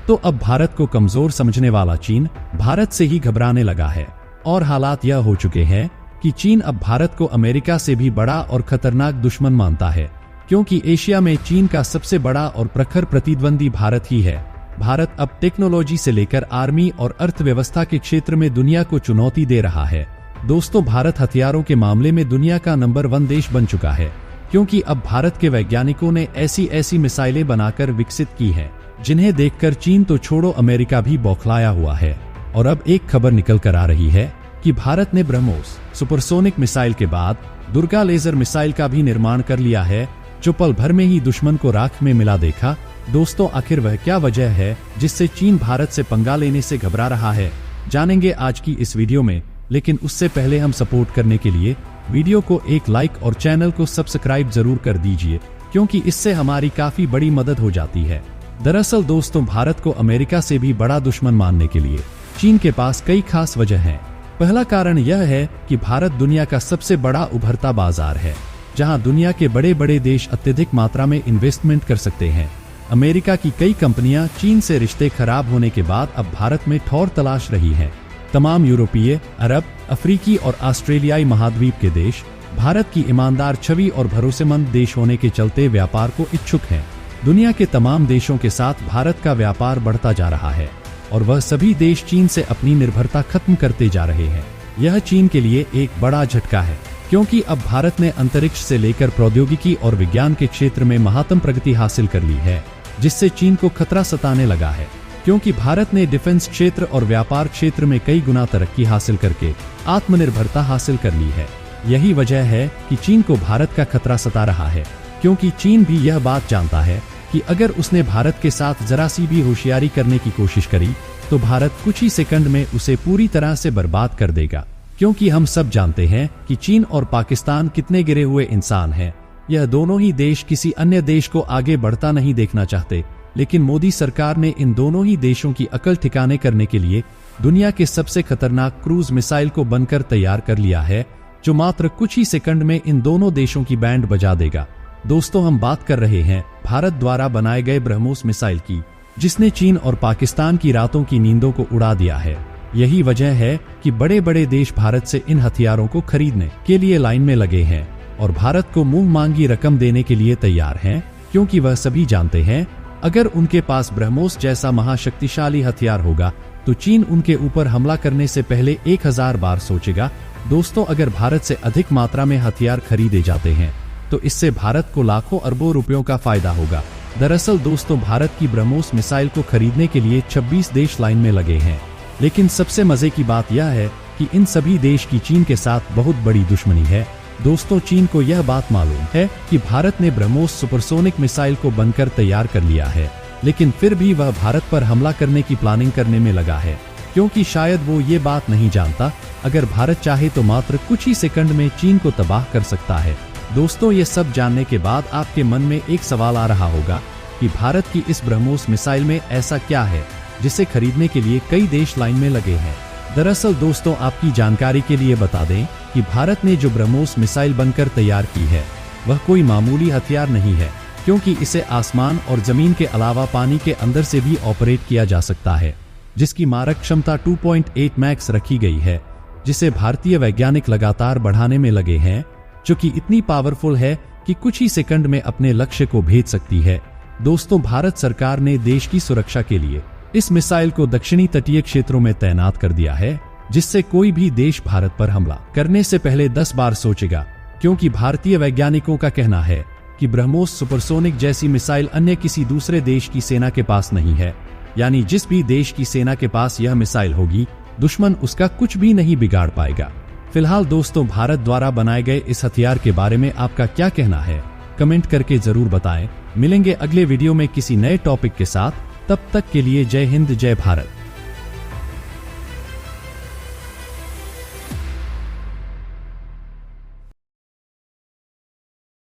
तो अब भारत को कमजोर समझने वाला चीन भारत से ही घबराने लगा है और हालात यह हो चुके हैं कि चीन अब भारत को अमेरिका से भी बड़ा और खतरनाक दुश्मन मानता है, क्योंकि एशिया में चीन का सबसे बड़ा और प्रखर प्रतिद्वंदी भारत ही है। भारत अब टेक्नोलॉजी से लेकर आर्मी और अर्थव्यवस्था के क्षेत्र में दुनिया को चुनौती दे रहा है। दोस्तों, भारत हथियारों के मामले में दुनिया का नंबर 1 देश बन चुका है, क्योंकि अब भारत के वैज्ञानिकों ने ऐसी मिसाइलें बनाकर विकसित की हैं, जिन्हें देखकर चीन तो छोड़ो अमेरिका भी बौखलाया हुआ है। और अब एक खबर निकल कर आ रही है कि भारत ने ब्रह्मोस सुपरसोनिक मिसाइल के बाद दुर्गा लेजर मिसाइल का भी निर्माण कर लिया है, जो पल भर में ही दुश्मन को राख में मिला देखा। दोस्तों, आखिर वह क्या वजह है जिससे चीन भारत से पंगा लेने से घबरा रहा है, जानेंगे आज की इस वीडियो में। लेकिन उससे पहले हम सपोर्ट करने के लिए वीडियो को एक लाइक और चैनल को सब्सक्राइब जरूर कर दीजिए, क्योंकि इससे हमारी काफी बड़ी मदद हो जाती है। दरअसल दोस्तों, भारत को अमेरिका से भी बड़ा दुश्मन मानने के लिए चीन के पास कई खास वजह हैं। पहला कारण यह है कि भारत दुनिया का सबसे बड़ा उभरता बाजार है, जहां दुनिया के बड़े बड़े देश अत्यधिक मात्रा में इन्वेस्टमेंट कर सकते हैं। अमेरिका की कई कंपनियां चीन से रिश्ते खराब होने के बाद अब भारत में ठौर तलाश रही हैं। तमाम यूरोपीय, अरब, अफ्रीकी और ऑस्ट्रेलियाई महाद्वीप के देश भारत की ईमानदार छवि और भरोसेमंद देश होने के चलते व्यापार को इच्छुक हैं। दुनिया के तमाम देशों के साथ भारत का व्यापार बढ़ता जा रहा है और वह सभी देश चीन से अपनी निर्भरता खत्म करते जा रहे हैं। यह चीन के लिए एक बड़ा झटका है, क्योंकि अब भारत ने अंतरिक्ष से लेकर प्रौद्योगिकी और विज्ञान के क्षेत्र में महत्तम प्रगति हासिल कर ली है, जिससे चीन को खतरा सताने लगा है। क्योंकि भारत ने डिफेंस क्षेत्र और व्यापार क्षेत्र में कई गुना तरक्की हासिल करके आत्मनिर्भरता हासिल कर ली है। यही वजह है कि चीन को भारत का खतरा सता रहा है, क्योंकि चीन भी यह बात जानता है कि अगर उसने भारत के साथ जरा सी भी होशियारी करने की कोशिश करी तो भारत कुछ ही सेकंड में उसे पूरी तरह से बर्बाद कर देगा। क्योंकि हम सब जानते हैं कि चीन और पाकिस्तान कितने गिरे हुए इंसान हैं। यह दोनों ही देश किसी अन्य देश को आगे बढ़ता नहीं देखना चाहते, लेकिन मोदी सरकार ने इन दोनों ही देशों की अकल ठिकाने करने के लिए दुनिया के सबसे खतरनाक क्रूज मिसाइल को बनकर तैयार कर लिया है, जो मात्र कुछ ही सेकंड में इन दोनों देशों की बैंड बजा देगा। दोस्तों, हम बात कर रहे हैं भारत द्वारा बनाए गए ब्रह्मोस मिसाइल की, जिसने चीन और पाकिस्तान की रातों की नींदों को उड़ा दिया है। यही वजह है कि बड़े बड़े देश भारत से इन हथियारों को खरीदने के लिए लाइन में लगे हैं और भारत को मुंह मांगी रकम देने के लिए तैयार हैं, क्योंकि वह सभी जानते हैं अगर उनके पास ब्रह्मोस जैसा महाशक्तिशाली हथियार होगा तो चीन उनके ऊपर हमला करने से पहले 1000 बार सोचेगा। दोस्तों, अगर भारत से अधिक मात्रा में हथियार खरीदे जाते हैं तो इससे भारत को लाखों अरबों रुपयों का फायदा होगा। दरअसल दोस्तों, भारत की ब्रह्मोस मिसाइल को खरीदने के लिए 26 देश लाइन में लगे हैं। लेकिन सबसे मजे की बात यह है कि इन सभी देश की चीन के साथ बहुत बड़ी दुश्मनी है। दोस्तों, चीन को यह बात मालूम है कि भारत ने ब्रह्मोस सुपरसोनिक मिसाइल को बनकर तैयार कर लिया है, लेकिन फिर भी वह भारत पर हमला करने की प्लानिंग करने में लगा है, क्योंकि शायद वो ये बात नहीं जानता अगर भारत चाहे तो मात्र कुछ ही सेकंड में चीन को तबाह कर सकता है। दोस्तों, ये सब जानने के बाद आपके मन में एक सवाल आ रहा होगा कि भारत की इस ब्रह्मोस मिसाइल में ऐसा क्या है जिसे खरीदने के लिए कई देश लाइन में लगे हैं। दरअसल दोस्तों, आपकी जानकारी के लिए बता दें कि भारत ने जो ब्रह्मोस मिसाइल बनकर तैयार की है वह कोई मामूली हथियार नहीं है, क्योंकि इसे आसमान और जमीन के अलावा पानी के अंदर से भी ऑपरेट किया जा सकता है, जिसकी मारक क्षमता 2.8 मैक्स रखी गई है, जिसे भारतीय वैज्ञानिक लगातार बढ़ाने में लगे हैं, जो कि इतनी पावरफुल है कि कुछ ही सेकंड में अपने लक्ष्य को भेद सकती है। दोस्तों, भारत सरकार ने देश की सुरक्षा के लिए इस मिसाइल को दक्षिणी तटीय क्षेत्रों में तैनात कर दिया है, जिससे कोई भी देश भारत पर हमला करने से पहले 10 बार सोचेगा, क्योंकि भारतीय वैज्ञानिकों का कहना है कि ब्रह्मोस सुपरसोनिक जैसी मिसाइल अन्य किसी दूसरे देश की सेना के पास नहीं है। यानी जिस भी देश की सेना के पास यह मिसाइल होगी, दुश्मन उसका कुछ भी नहीं बिगाड़ पाएगा। फिलहाल दोस्तों, भारत द्वारा बनाए गए इस हथियार के बारे में आपका क्या कहना है, कमेंट करके जरूर बताएं। मिलेंगे अगले वीडियो में किसी नए टॉपिक के साथ। तब तक के लिए जय हिंद, जय भारत।